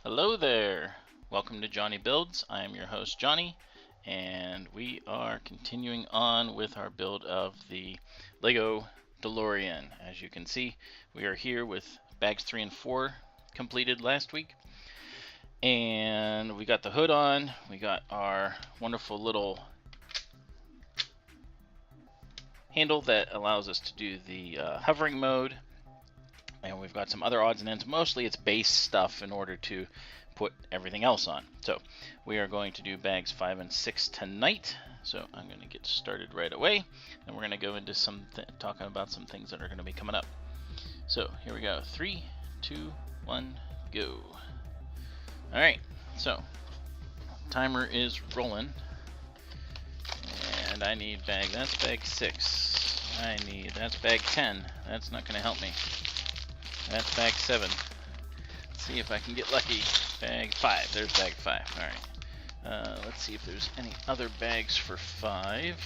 Hello there. Welcome to JonnyBuilds. I am your host Johnny, and we are continuing on with our build of the Lego DeLorean. As you can see, we are here with bags 3 and 4 completed last week, and we got the hood on. We got our wonderful little handle that allows us to do the hovering mode. And we've got some other odds and ends. Mostly it's base stuff in order to put everything else on. So we are going to do bags 5 and 6 tonight. So I'm going to get started right away. And we're going to go into talking about some things that are going to be coming up. So here we go. 3, 2, 1, go. Alright, so timer is rolling. And I need that's bag 6. That's bag 10. That's not going to help me. That's bag 7. Let's see if I can get lucky. Bag 5. There's bag 5. Alright. Let's see if there's any other bags for 5.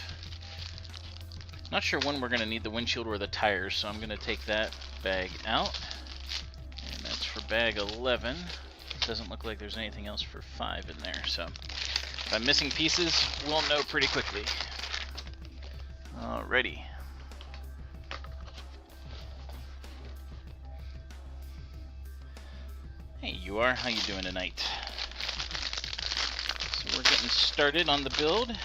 Not sure when we're going to need the windshield or the tires, so I'm going to take that bag out. And that's for bag 11. Doesn't look like there's anything else for 5 in there, so if I'm missing pieces, we'll know pretty quickly. Alrighty. Hey, you are. How you doing tonight? So we're getting started on the build.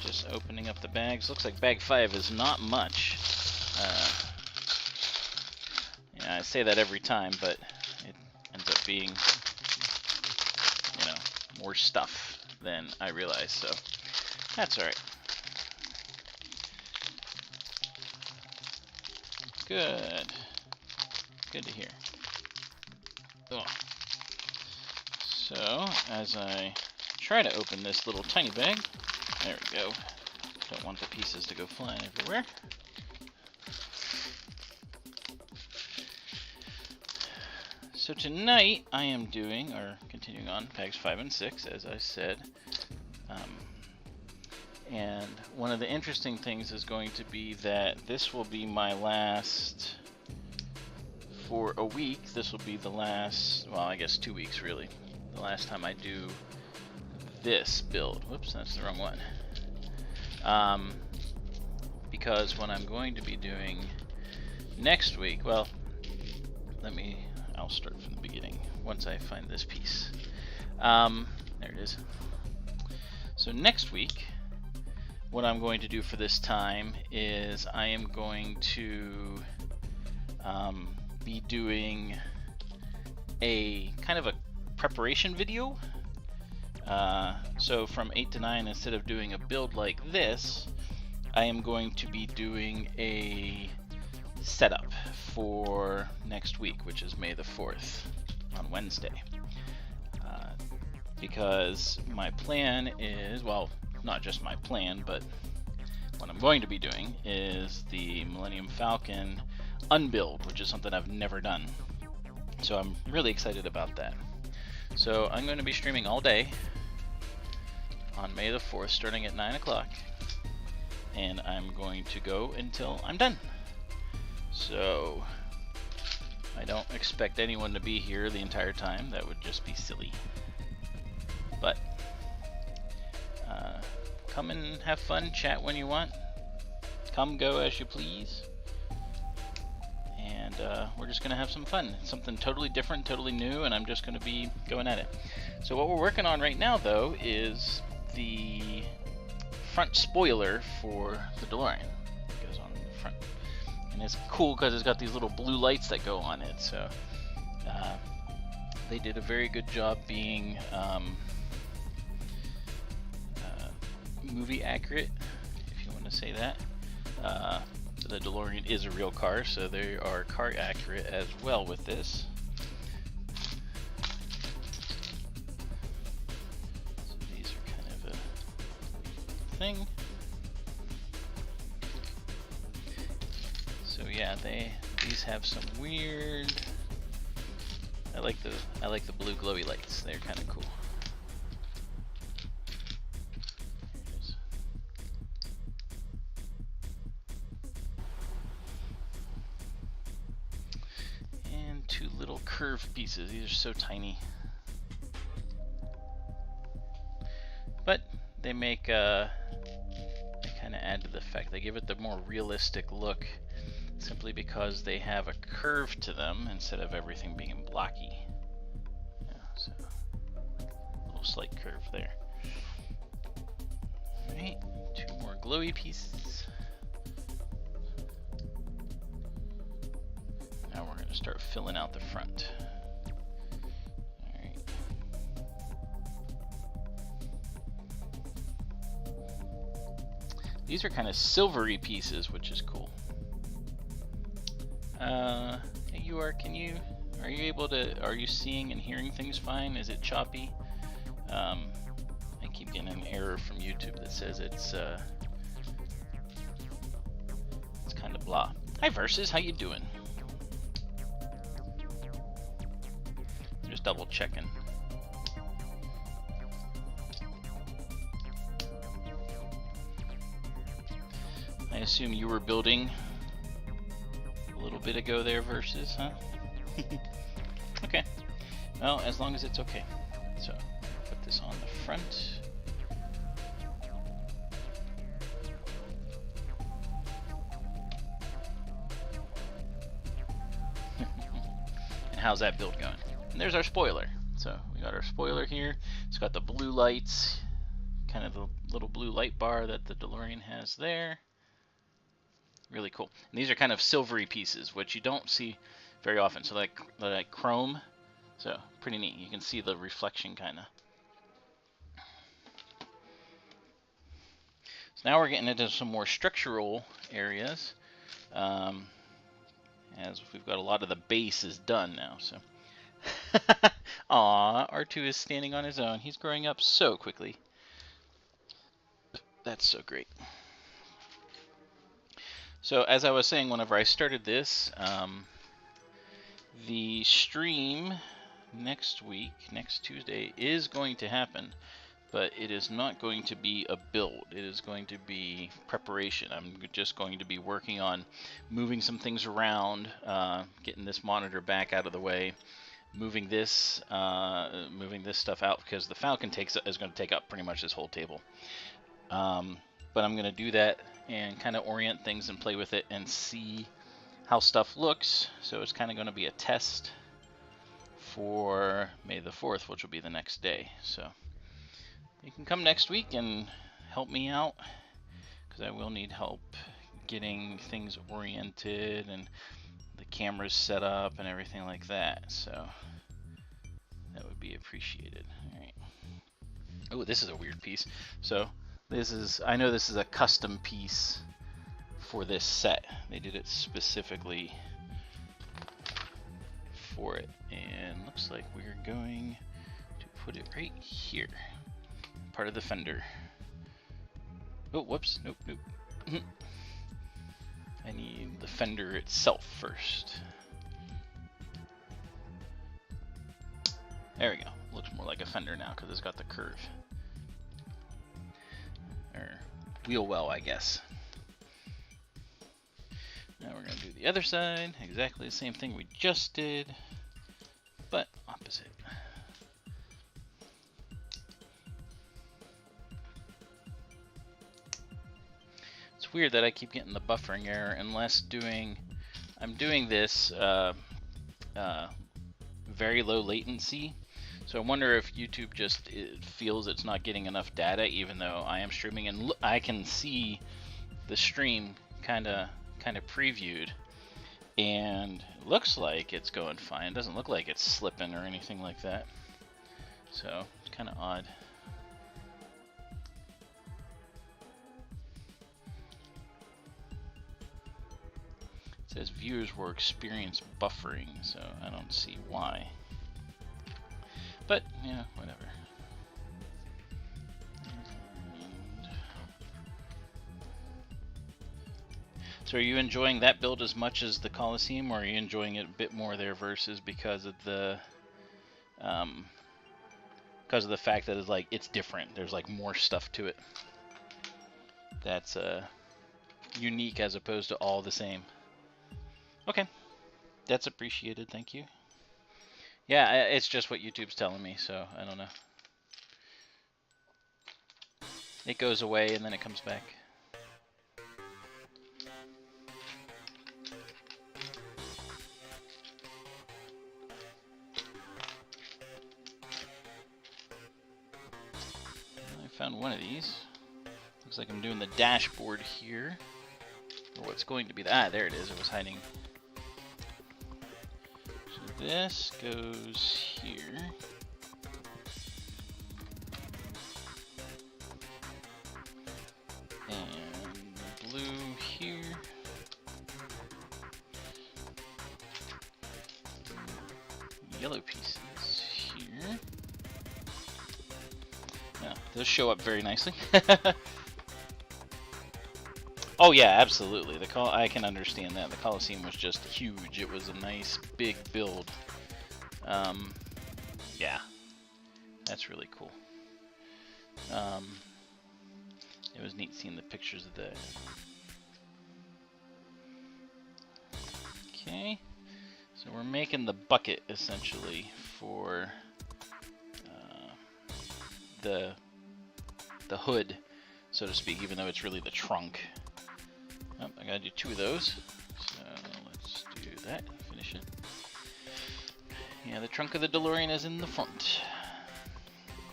Just opening up the bags. Looks like bag 5 is not much. Yeah, I say that every time, but it ends up being, more stuff than I realize. So that's all right. Good. Good to hear. Oh. So, as I try to open this little tiny bag, there we go. Don't want the pieces to go flying everywhere. So tonight I am doing, or continuing on, bags 5 and 6, as I said. And one of the interesting things is going to be that this will be my last... For a week, this will be the last, well, I guess 2 weeks really, the last time I do this build. Whoops, that's the wrong one. Because what I'm going to be doing next week, well, I'll start from the beginning once I find this piece. There it is. So next week, what I'm going to do for this time is I am going to be doing a kind of a preparation video. So from 8 to 9, instead of doing a build like this, I am going to be doing a setup for next week, which is May the 4th on Wednesday. Because my plan is, well, not just my plan, but what I'm going to be doing is the Millennium Falcon unbuild, which is something I've never done. So I'm really excited about that. So I'm going to be streaming all day on May the 4th, starting at 9 o'clock, and I'm going to go until I'm done. So I don't expect anyone to be here the entire time. That would just be silly. But come and have fun, chat when you want. Come, go as you please. And we're just going to have some fun. It's something totally different, totally new, and I'm just going to be going at it. So what we're working on right now, though, is the front spoiler for the DeLorean. It goes on the front. And it's cool because it's got these little blue lights that go on it. So they did a very good job being movie accurate, if you want to say that. The DeLorean is a real car, so they are car accurate as well with this. So these are kind of a thing. So yeah, these have some weird. I like the blue glowy lights. They're kind of cool. Curved pieces. These are so tiny. But they make they kind of add to the effect. They give it the more realistic look simply because they have a curve to them instead of everything being blocky. Yeah, so a little slight curve there. Alright, 2 more glowy pieces. Now we're going to start filling out the front. Alright. These are kind of silvery pieces, which is cool. Are you seeing and hearing things fine? Is it choppy? I keep getting an error from YouTube that says it's kind of blah. Hi Versus, how you doing? Just double checking. I assume you were building a little bit ago there, Versus, huh? Okay. Well, as long as it's okay. So, put this on the front. And how's that build going? And there's our spoiler. So, we got our spoiler here. It's got the blue lights, kind of the little blue light bar that the DeLorean has there. Really cool. And these are kind of silvery pieces, which you don't see very often. So like chrome. So pretty neat. You can see the reflection kind of. So now we're getting into some more structural areas. As we've got a lot of the base is done now. So, aw, R2 is standing on his own. He's growing up so quickly. That's so great. So as I was saying, whenever I started this, the stream next week, next Tuesday, is going to happen, but it is not going to be a build. It is going to be preparation. I'm just going to be working on moving some things around, getting this monitor back out of the way, moving this stuff out because the Falcon is going to take up pretty much this whole table. But I'm going to do that and kind of orient things and play with it and see how stuff looks. So it's kind of going to be a test for May the 4th, which will be the next day. So you can come next week and help me out because I will need help getting things oriented and the cameras set up and everything like that. So that would be appreciated. All right. Oh, this is a weird piece. So I know this is a custom piece for this set. They did it specifically for it, and looks like we're going to put it right here, part of the fender. Oh, whoops, nope. I need the fender itself first. There we go. Looks more like a fender now because it's got the curve. Or wheel well, I guess. Now we're going to do the other side, exactly the same thing we just did, but opposite. It's weird that I keep getting the buffering error unless I'm doing this very low latency. So I wonder if YouTube just feels it's not getting enough data, even though I am streaming, and I can see the stream kind of previewed, and it looks like it's going fine. It doesn't look like it's slipping or anything like that. So it's kind of odd. It says viewers will experience buffering, so I don't see why. But, yeah, whatever. So are you enjoying that build as much as the Coliseum, or are you enjoying it a bit more there Versus because of the fact that it's different. There's like more stuff to it. That's unique as opposed to all the same. Okay. That's appreciated, thank you. Yeah, it's just what YouTube's telling me, so I don't know. It goes away and then it comes back. I found one of these. Looks like I'm doing the dashboard here. Or what's going to be the... Ah, there it is. It was hiding. So this goes here. And blue here. Yellow pieces here. Yeah, those show up very nicely. Oh yeah, absolutely. I can understand that. The Coliseum was just huge. It was a nice big build. Yeah, that's really cool. It was neat seeing the pictures of that. Okay, so we're making the bucket essentially for the hood, so to speak, even though it's really the trunk. Oh, I gotta do 2 of those, so let's do that, finish it. Yeah, the trunk of the DeLorean is in the front,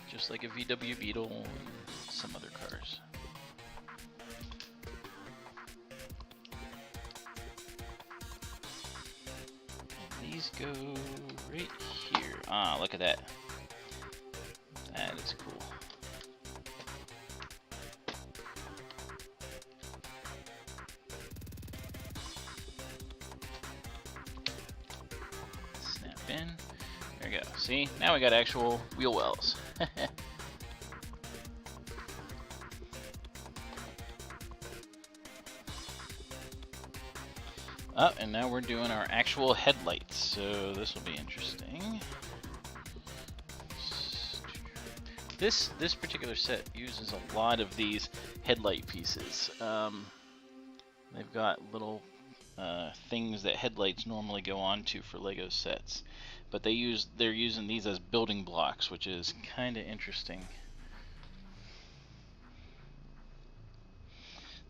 just like a VW Beetle and some other cars. And these go right here. Ah, look at that. That is cool. In. There we go. See, now we got actual wheel wells. Oh, and now we're doing our actual headlights, so this will be interesting. This particular set uses a lot of these headlight pieces. They've got little things that headlights normally go onto for Lego sets, but they're using these as building blocks, which is kind of interesting.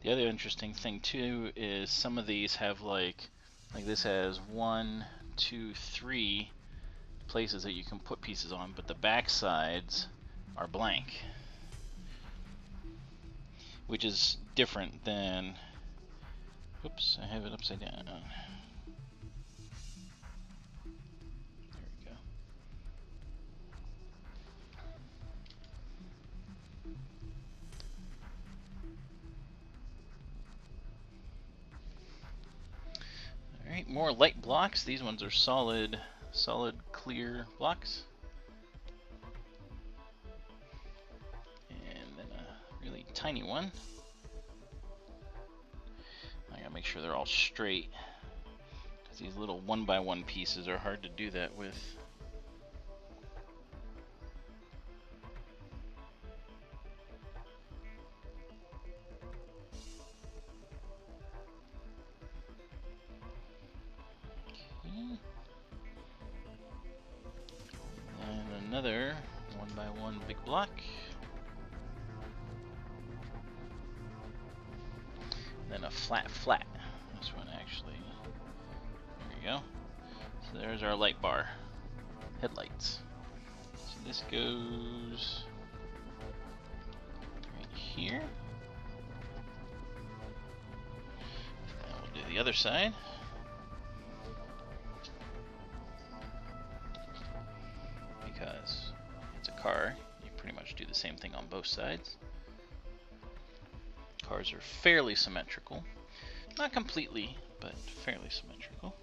The other interesting thing too is some of these have like this has 1, 2, 3 places that you can put pieces on, but the back sides are blank, which is different than... Oops, I have it upside down. There we go. Alright, more light blocks. These ones are solid clear blocks. And then a really tiny one. I gotta make sure they're all straight, because these little 1x1 pieces are hard to do that with. Okay. And another 1x1 big block. Then a flat. This one actually. There we go. So there's our light bar. Headlights. So this goes right here. And we'll do the other side. Because it's a car, you pretty much do the same thing on both sides. Cars are fairly symmetrical. Not completely, but fairly symmetrical.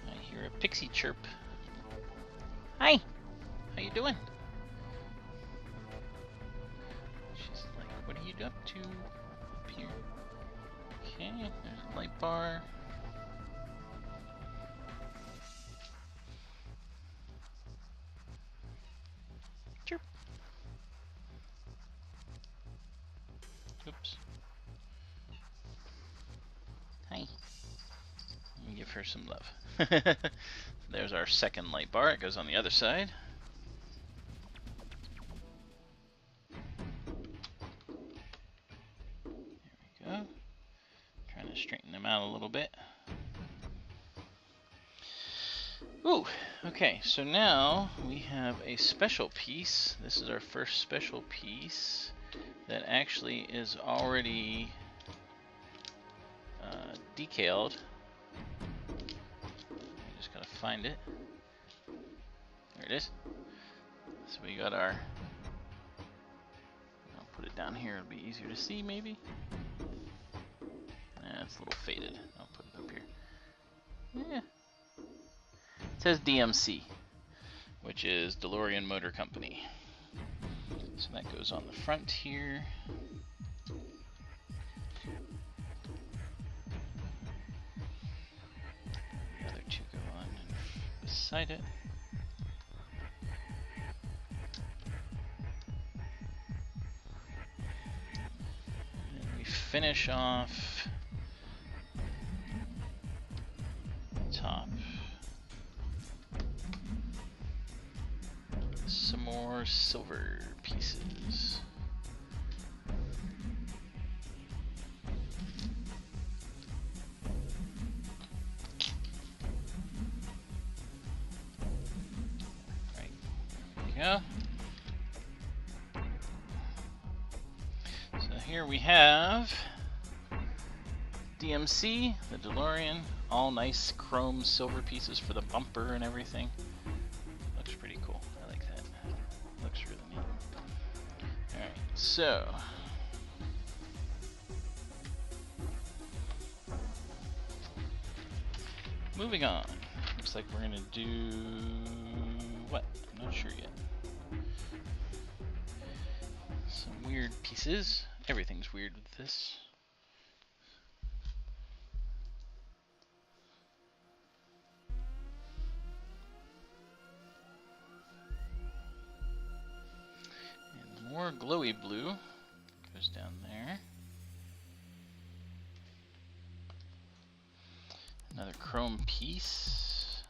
I hear a pixie chirp. Hi! How you doing? She's like, what are you up to up here? light bar. Chirp. Oops. Hi. Let me give her some love. There's our second light bar. It goes on the other side. There we go. Trying to straighten them out a little bit. Ooh, okay, so now we have a special piece. This is our first special piece that actually is already decaled. I just gotta find it. There it is. So we got our, I'll put it down here, it'll be easier to see maybe. It's a little faded. I'll put it up here. Yeah. It says DMC, which is DeLorean Motor Company. So that goes on the front here. The other two go on beside it. And then we finish off the top. Some more silver pieces. Right, there we go. So here we have DMC, the DeLorean, all nice chrome silver pieces for the bumper and everything. Looks pretty cool. I like that. Looks really neat. Alright, so moving on. Looks like we're gonna do what? I'm not sure yet. Some weird pieces. Everything's weird with this. More glowy blue goes down there. Another chrome piece.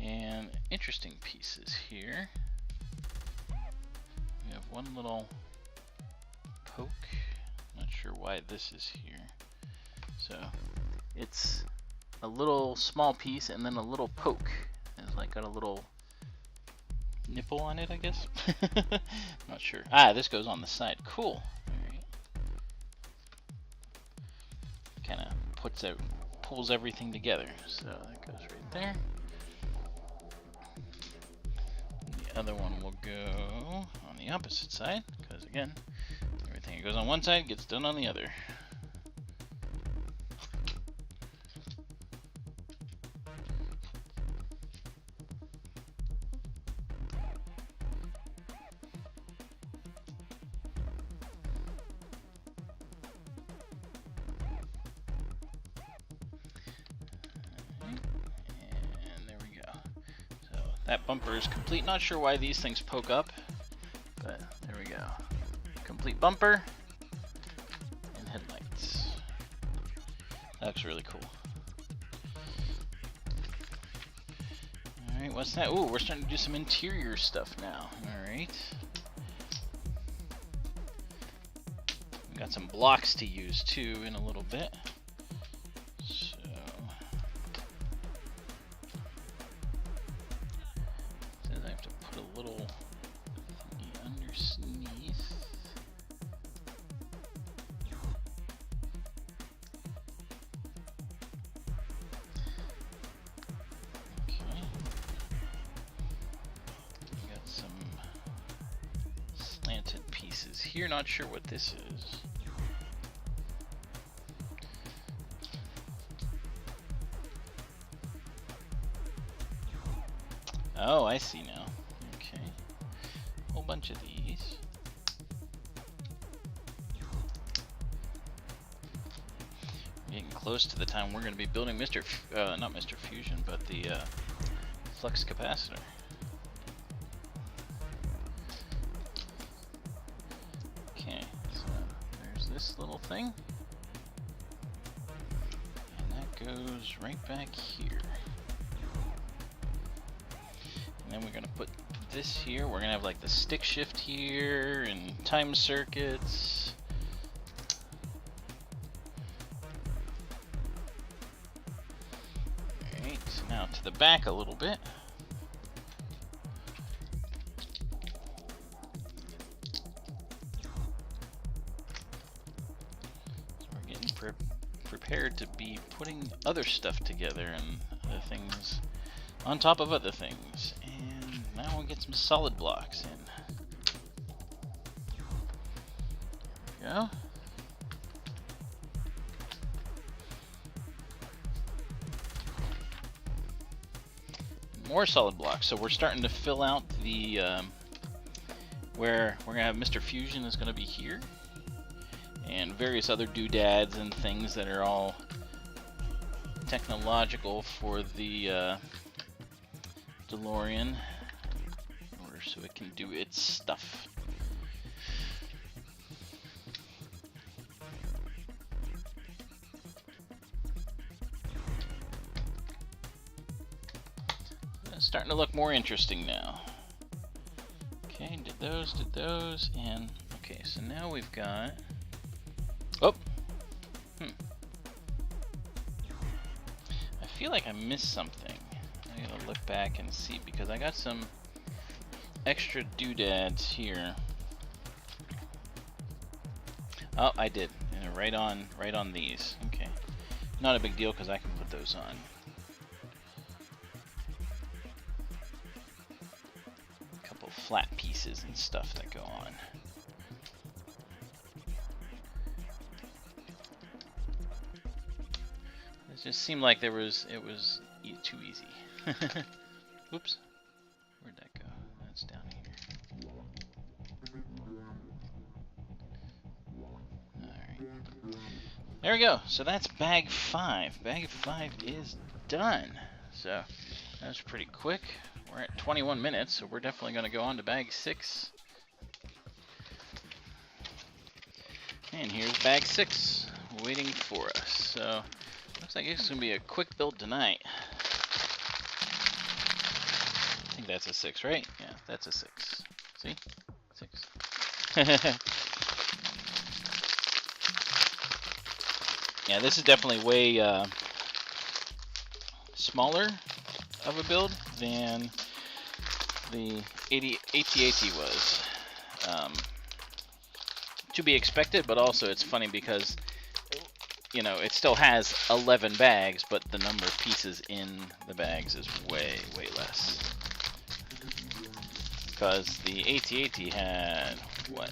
And interesting pieces here. We have one little poke. Not sure why this is here. So it's a little small piece and then a little poke. It's like got a little nipple on it, I guess. Not sure. Ah, this goes on the side. Cool. Alright. Kind of pulls everything together. So that goes right there. The other one will go on the opposite side, because again, everything that goes on one side gets done on the other. That bumper is complete. Not sure why these things poke up, but there we go. Complete bumper and headlights. That looks really cool. Alright, what's that? Ooh, we're starting to do some interior stuff now. Alright. We got some blocks to use too in a little bit. Here, not sure what this is. Oh, I see now. Okay. A whole bunch of these. Getting close to the time we're going to be building not Mr. Fusion, but the flux capacitor. Okay, so there's this little thing. And that goes right back here. And then we're going to put this here. We're going to have like the stick shift here and time circuits. Alright, so now to the back a little bit. So we're getting prepared to be putting other stuff together and other things on top of other things. And now we'll get some solid blocks in. There we go. More solid blocks. So we're starting to fill out the where we're gonna have Mr. Fusion is gonna be here, and various other doodads and things that are all technological for the DeLorean, in order so it can do its stuff. It's starting to look more interesting now. Okay, did those, and okay, so now we've got. Oh, I feel like I missed something. I gotta look back and see, because I got some extra doodads here. Oh, I did, and right on these. Okay, not a big deal because I can put those on. A couple flat pieces and stuff that go on. It just seemed like it was too easy. Whoops. Where'd that go? That's down here. Alright. There we go. So that's bag 5. Bag 5 is done. So that's pretty quick. We're at 21 minutes, so we're definitely going to go on to bag 6. And here's bag 6 waiting for us. So looks like it's going to be a quick build tonight. I think that's a 6, right? Yeah, that's a 6. See? 6. Yeah, this is definitely way smaller of a build than the AT-AT was. To be expected, but also it's funny because, you know, it still has 11 bags, but the number of pieces in the bags is way, way less. Because the AT-AT had, what,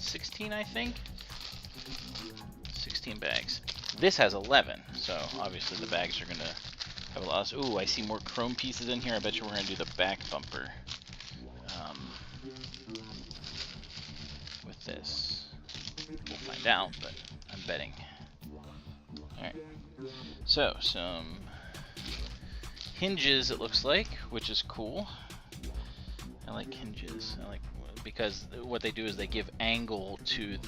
16, I think? 16 bags. This has 11, so obviously the bags are going to have a lot. Ooh, I see more chrome pieces in here. I bet you we're going to do the back bumper with this. We'll find out, but I'm betting. Alright, so some hinges, it looks like, which is cool. I like hinges. I like, because what they do is they give angle to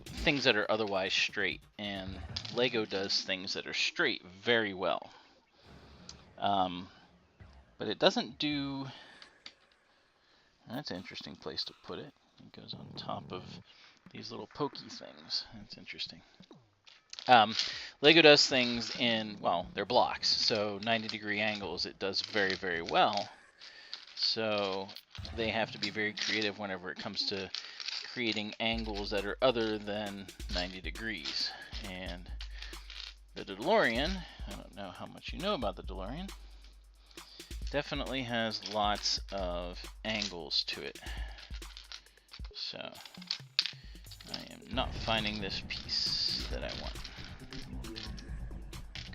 things that are otherwise straight, and Lego does things that are straight very well. But it doesn't do. That's an interesting place to put it. It goes on top of these little pokey things. That's interesting. Lego does things in, well, they're blocks, so 90-degree angles it does very, very well. So they have to be very creative whenever it comes to creating angles that are other than 90 degrees. And the DeLorean, I don't know how much you know about the DeLorean, definitely has lots of angles to it. So I am not finding this piece that I want.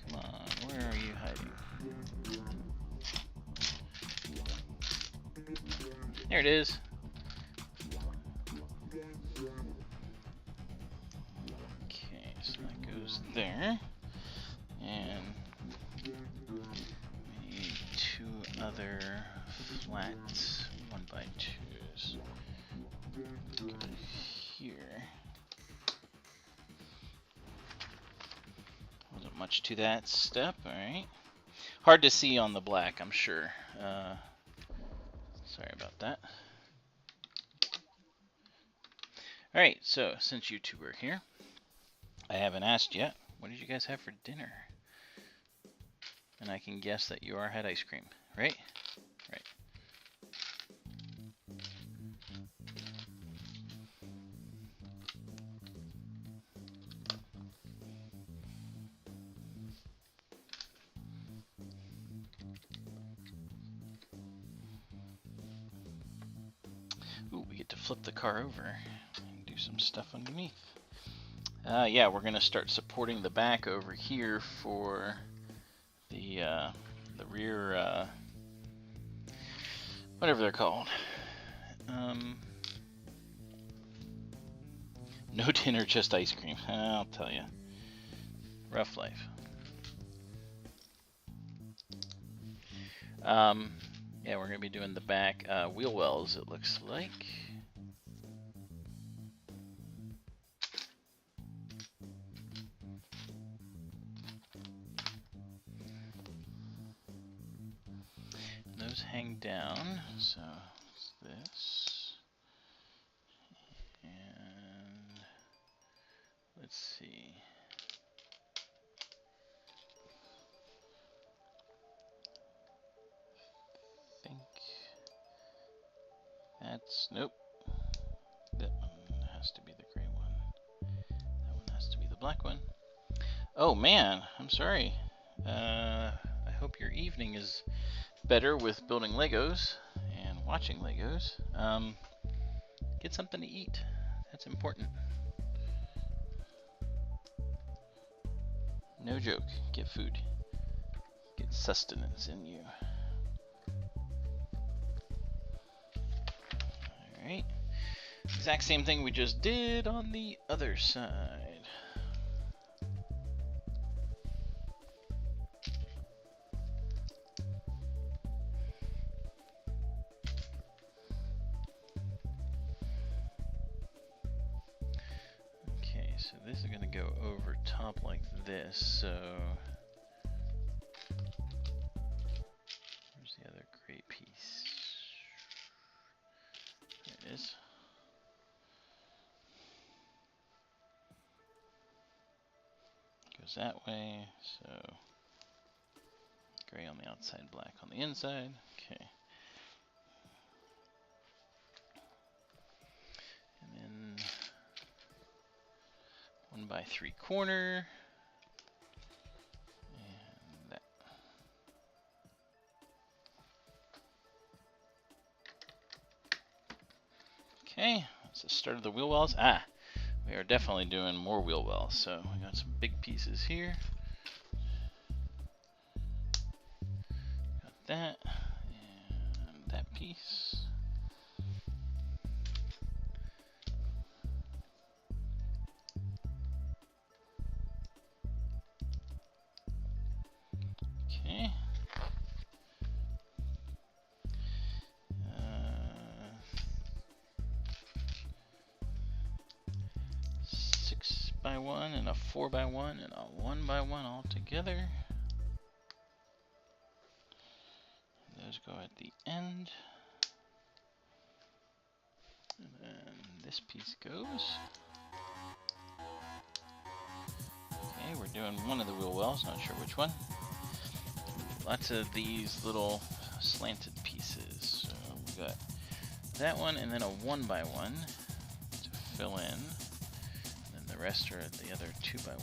Come on, where are you hiding? There it is. goes there. And we need 2 other flat 1x2s. Go here. Wasn't much to that step, alright. Hard to see on the black, I'm sure. Sorry about that. Alright, so since you two are here, I haven't asked yet, what did you guys have for dinner? And I can guess that you had ice cream, right? Right. Ooh, we get to flip the car over and do some stuff underneath. Yeah, we're going to start supporting the back over here for the rear, whatever they're called. No dinner, just ice cream. I'll tell you. Rough life. Yeah, we're going to be doing the back wheel wells, it looks like. Those hang down, so it's this. And let's see. I think that's, nope. That one has to be the gray one. That one has to be the black one. Oh man, I'm sorry. I hope your evening is better with building Legos and watching Legos. Get something to eat. That's important. No joke. Get food. Get sustenance in you. Alright. Exact same thing we just did on the other side. So this is going to go over top like this, so where's the other gray piece? There it is. Goes that way, so gray on the outside, black on the inside. Okay. And then 1x3 corner, and that. Okay, that's the start of the wheel wells. We are definitely doing more wheel wells, so we got some big pieces here. Got that, and that piece. Okay. 6x1 and a 4x1 and a 1x1 all together. And those go at the end. And then this piece goes. Okay, we're doing one of the wheel wells, not sure which one. Lots of these little slanted pieces. So we got that one and then a 1x1 to fill in. And then the rest are the other 2x1s.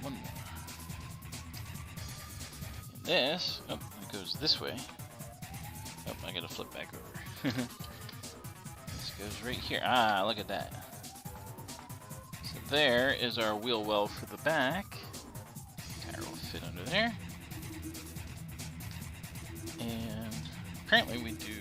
One more. And this, oh, it goes this way. Oh, I gotta flip back over. This goes right here. Look at that. So there is our wheel well for the back. Tire will fit under there. And apparently we do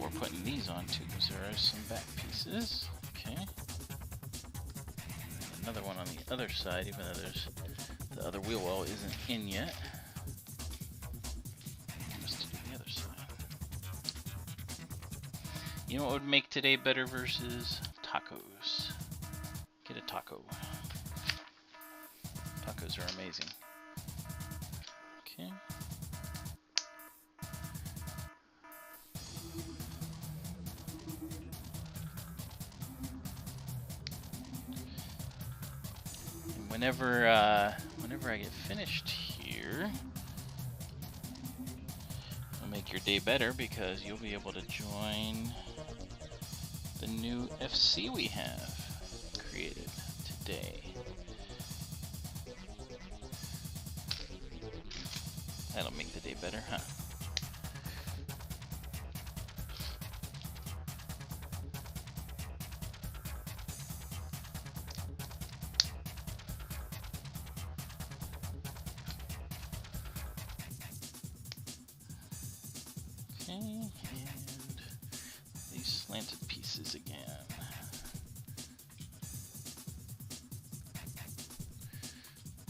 we're putting these on too because there are some back pieces. Okay. And another one on the other side, even though there's the other wheel well isn't in yet. Just to do the other side. You know what would make today better versus tacos? Get a taco. Tacos are amazing. Okay. Whenever I get finished here, it'll make your day better because you'll be able to join the new FC we have created today. That'll make the day better, huh? And these slanted pieces again.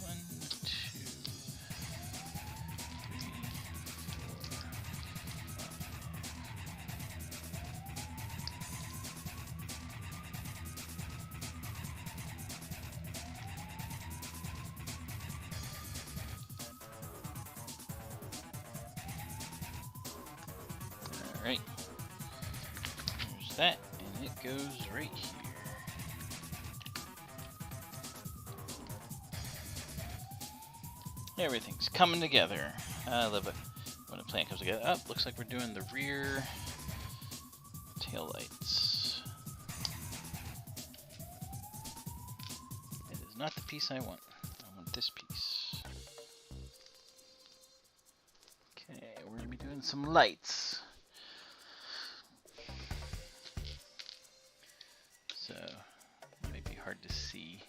1, 2, 3, 4, 5. Alright. There's that, and it goes right here. Everything's coming together. I love it when a plan comes together. Oh, looks like we're doing the rear taillights. It is not the piece I want. I want this piece. Okay, we're going to be doing some lights. So, it may be hard to see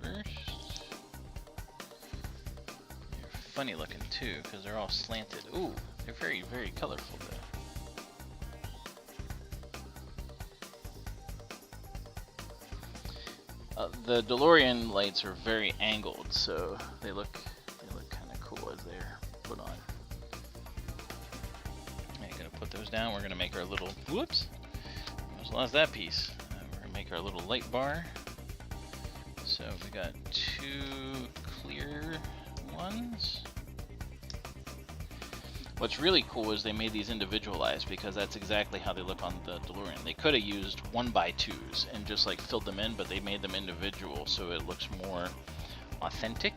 first. They're funny looking too, because they're all slanted. Ooh, they're very, very colorful though. The DeLorean lights are very angled, so they look kind of cool as they're put on. I'm gonna put those down. We're gonna make our little whoops. Almost lost that piece. We're gonna make our little light bar. So we got 2 clear ones. What's really cool is they made these individualized because that's exactly how they look on the DeLorean. They could have used 1x2s and just like filled them in, but they made them individual so it looks more authentic.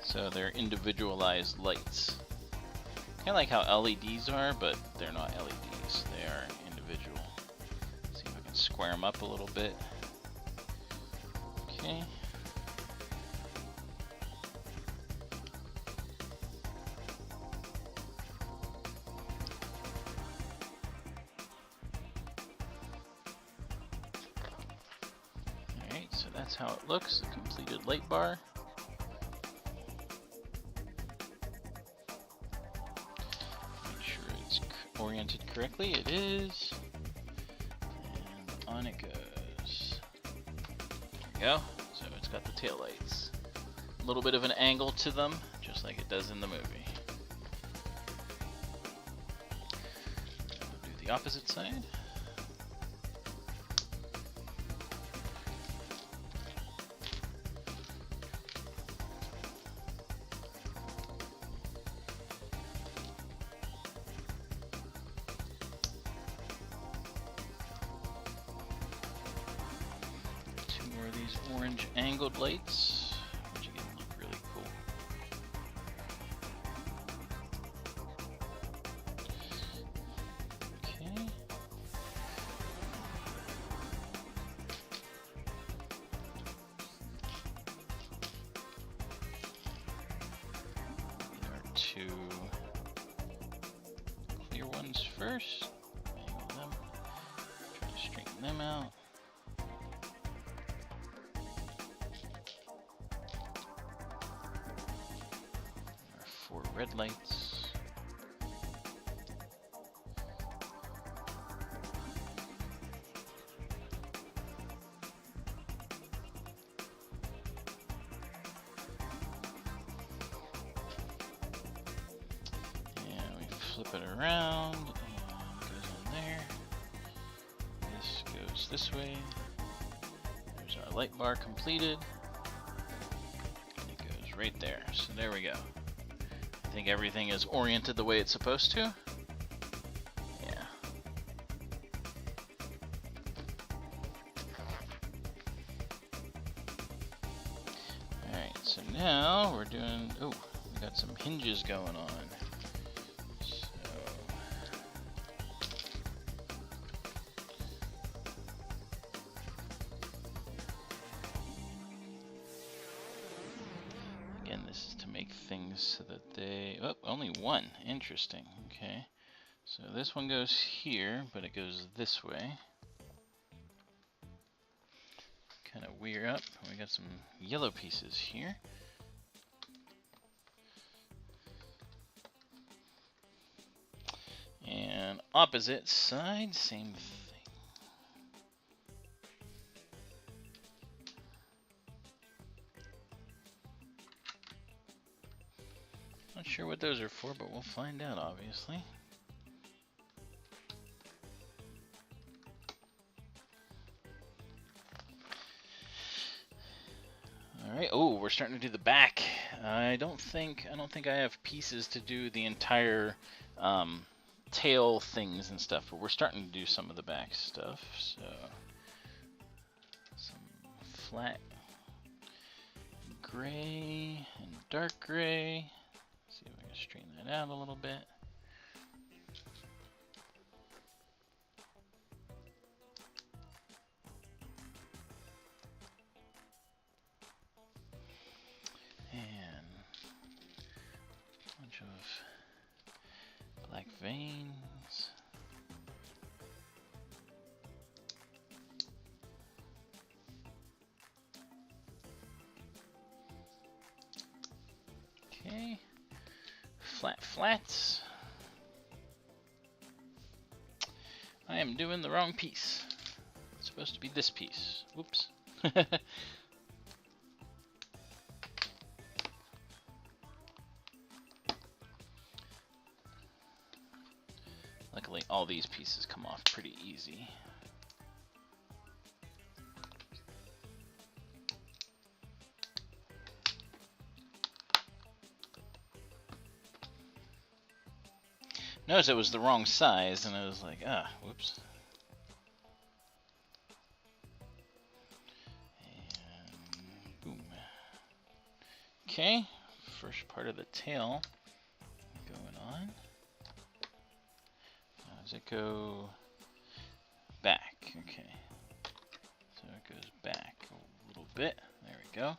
So they're individualized lights. Kind of like how LEDs are, but they're not LEDs. They are individual. Let's see if I can square them up a little bit. Okay. Alright, so that's how it looks, the completed light bar. Oriented correctly, it is, and on it goes. There we go. So it's got the tail lights. A little bit of an angle to them, just like it does in the movie. We'll do the opposite side. Orange angled lights, which again look really cool. Okay. to clear ones first. Angle them. Try to straighten them out. Our 4 red lights. Flip it around, and it goes on there. This goes this way. There's our light bar completed. It goes right there. So there we go. I think everything is oriented the way it's supposed to. Yeah. Alright, so now we're doing, oh, we got some hinges going on. This is to make things so that they, oh, only one, interesting, okay. So this one goes here, but it goes this way. Kind of weird up, we got some yellow pieces here. And opposite side, same thing. Not sure what those are for, but we'll find out, obviously. All right. Oh, we're starting to do the back. I don't think I have pieces to do the entire tail things and stuff, but we're starting to do some of the back stuff. So some flat gray and dark gray. See if I can straighten that out a little bit. And a bunch of black veins. Okay. Flat flats. I am doing the wrong piece. It's supposed to be this piece. Whoops. Luckily, all these pieces come off pretty easy. Notice it was the wrong size, and I was like, ah, whoops. And boom. Okay, first part of the tail going on. How does it go back? Okay, so it goes back a little bit. There we go.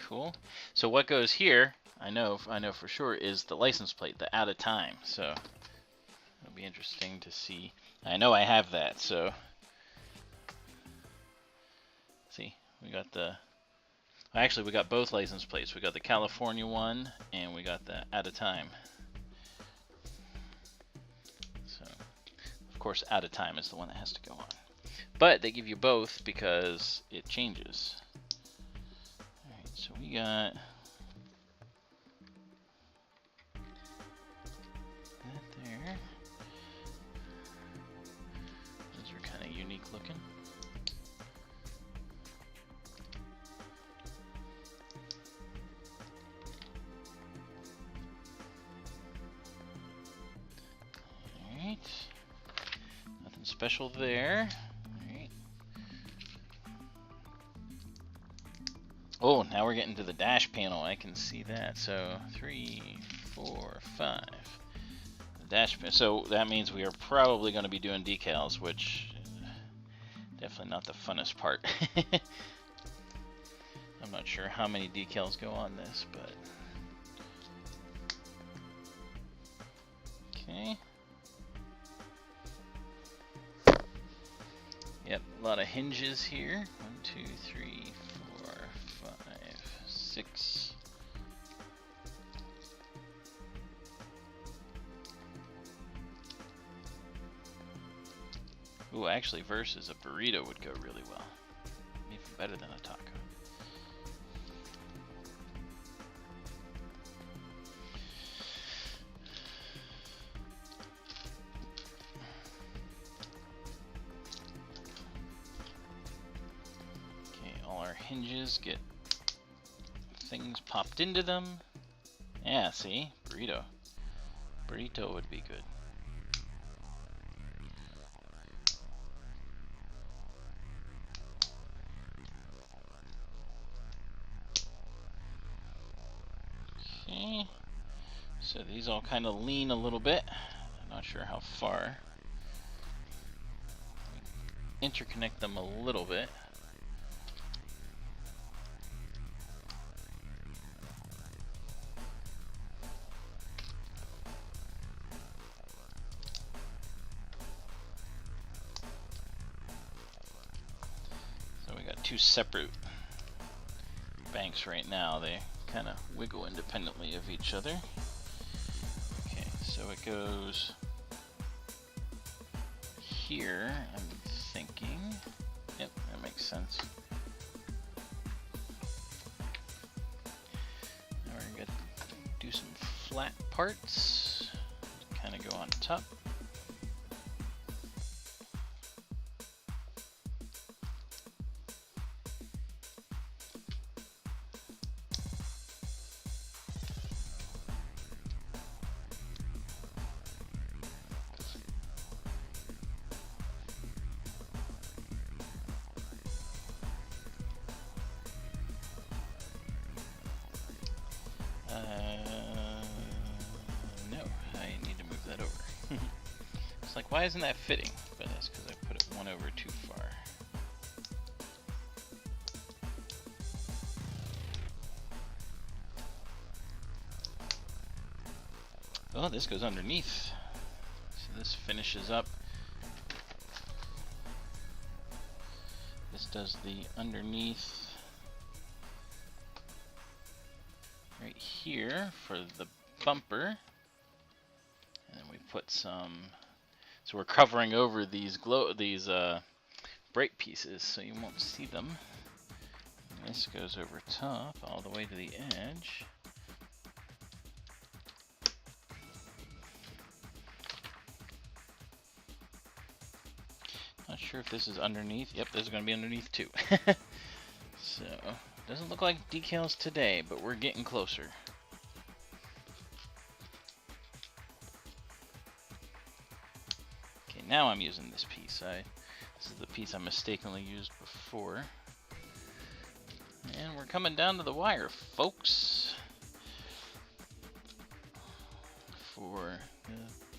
Cool. So what goes here? I know for sure is the license plate, the out of time. So it'll be interesting to see. I know I have that, so see, we got the. Actually, we got both license plates. We got the California one, and we got the out of time. So, of course, out of time is the one that has to go on. But they give you both because it changes. All right, so we got. There. Those are kind of unique looking. Alright. Nothing special there. Alright. Oh, now we're getting to the dash panel. I can see that. So 3, 4, 5. Dash, so that means we are probably going to be doing decals, which definitely not the funnest part. I'm not sure how many decals go on this, but Okay. Yep, a lot of hinges here. 1, 2, 3, 4, 5, 6. Ooh, actually, versus a burrito would go really well. Even better than a taco. Okay, all our hinges get things popped into them. Yeah, see? Burrito. Burrito would be good. Okay, so these all kind of lean a little bit. I'm not sure how far. Interconnect them a little bit. So we got two separate banks right now. They kind of wiggle independently of each other. Okay, so it goes here, I'm thinking. Yep, that makes sense. Now we're going to do some flat parts to kind of go on top. No, I need to move that over. It's like, why isn't that fitting? But that's because I put it one over too far. Oh, this goes underneath. So this finishes up. This does the underneath right here for the bumper. And then we put some, so we're covering over these brake pieces so you won't see them. And this goes over top all the way to the edge. Not sure if this is underneath. Yep, this is going to be underneath too. So, doesn't look like decals today, but we're getting closer. Okay, now I'm using this piece. This is the piece I mistakenly used before. And we're coming down to the wire, folks. For the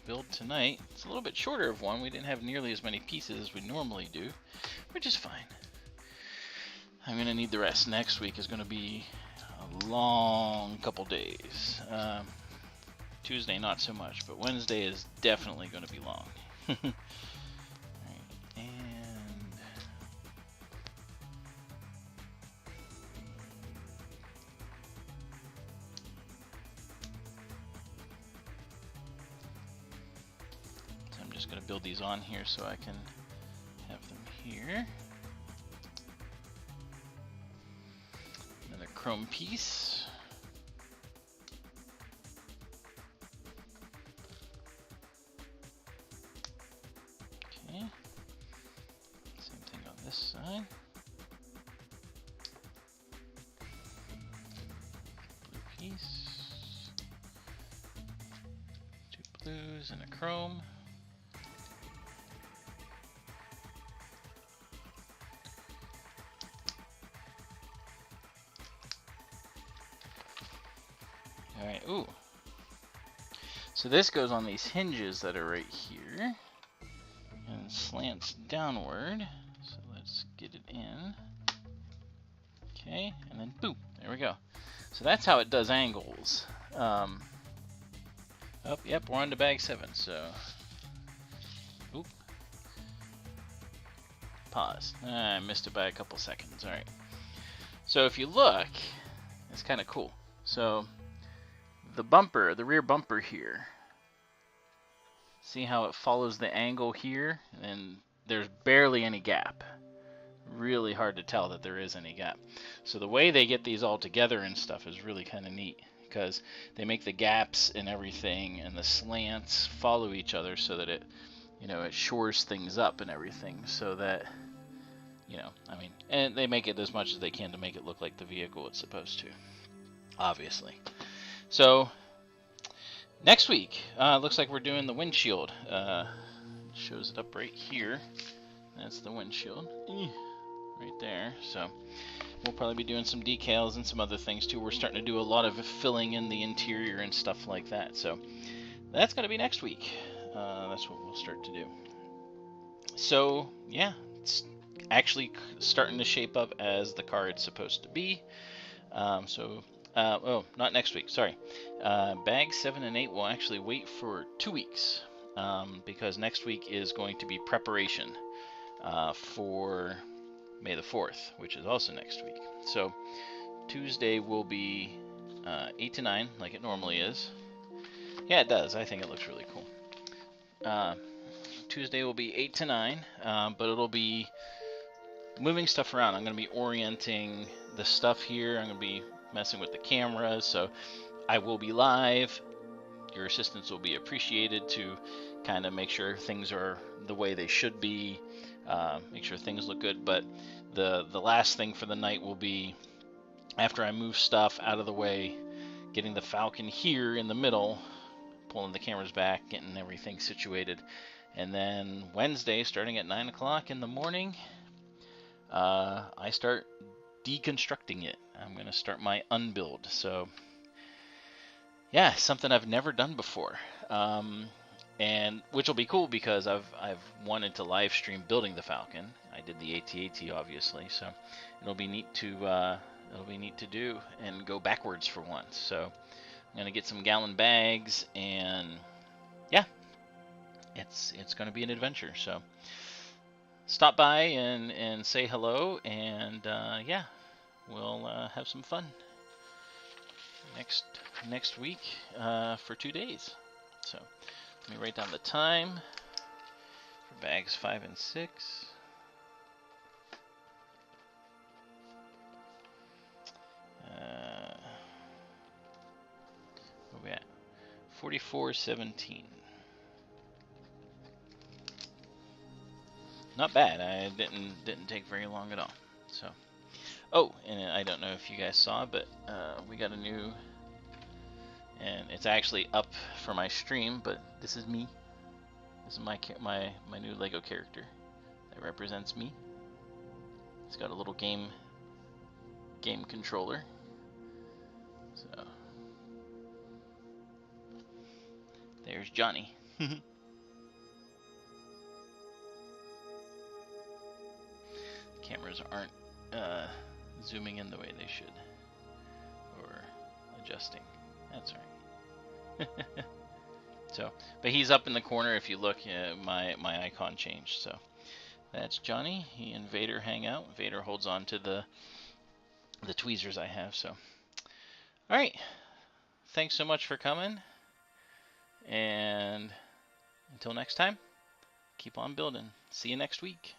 build tonight. It's a little bit shorter of one. We didn't have nearly as many pieces as we normally do, which is fine. I'm going to need the rest. Next week is going to be a long couple days. Tuesday not so much, but Wednesday is definitely going to be long. Right, and so I'm just going to build these on here so I can have them here. Another chrome piece. Okay. Same thing on this side. Blue piece. Two blues and a chrome. Alright, ooh. So this goes on these hinges that are right here and slants downward. So let's get it in. Okay, and then boom, there we go. So that's how it does angles. Oh, yep, we're on to bag 7, so... Oop. Pause. I missed it by a couple seconds. Alright. So if you look, it's kind of cool. So, the bumper, the rear bumper here, see how it follows the angle here? And there's barely any gap. Really hard to tell that there is any gap. So the way they get these all together and stuff is really kind of neat, because they make the gaps and everything and the slants follow each other so that it, you know, it shores things up and everything, so that, you know, I mean, and they make it as much as they can to make it look like the vehicle it's supposed to, obviously. So next week, looks like we're doing the windshield. Shows it up right here. That's the windshield. Right there. So we'll probably be doing some decals and some other things too. We're starting to do a lot of filling in the interior and stuff like that. So that's going to be next week. That's what we'll start to do. So yeah, it's actually starting to shape up as the car it's supposed to be. Oh, not next week, sorry. Bags 7 and 8 will actually wait for 2 weeks, because next week is going to be preparation for May the 4th, which is also next week. So Tuesday will be 8 to 9, like it normally is. Yeah, it does. I think it looks really cool. Tuesday will be 8 to 9, but it'll be moving stuff around. I'm going to be orienting the stuff here. I'm going to be messing with the cameras, so I will be live. Your assistance will be appreciated to kind of make sure things are the way they should be, make sure things look good. But the last thing for the night will be, after I move stuff out of the way, getting the Falcon here in the middle, pulling the cameras back, getting everything situated. And then Wednesday, starting at 9 o'clock in the morning, I start deconstructing it. I'm going to start my unbuild. So yeah, something I've never done before, and which will be cool because I've wanted to live stream building the Falcon. I did the AT-AT obviously, so it'll be neat to do and go backwards for once. So I'm gonna get some gallon bags, and yeah, it's gonna be an adventure. So stop by and say hello, and yeah, we'll have some fun next week for 2 days. So let me write down the time for bags 5 and 6. Where we at? 44:17. Not bad. I didn't take very long at all. So, oh, and I don't know if you guys saw, but we got a new, and it's actually up for my stream. But this is me. This is my new Lego character that represents me. It's got a little game controller. So there's Johnny. Cameras aren't zooming in the way they should, or adjusting. That's all right. So, but he's up in the corner. If you look, my icon changed. So that's Johnny. He and Vader hang out. Vader holds on to the tweezers I have. So, all right. Thanks so much for coming. And until next time, keep on building. See you next week.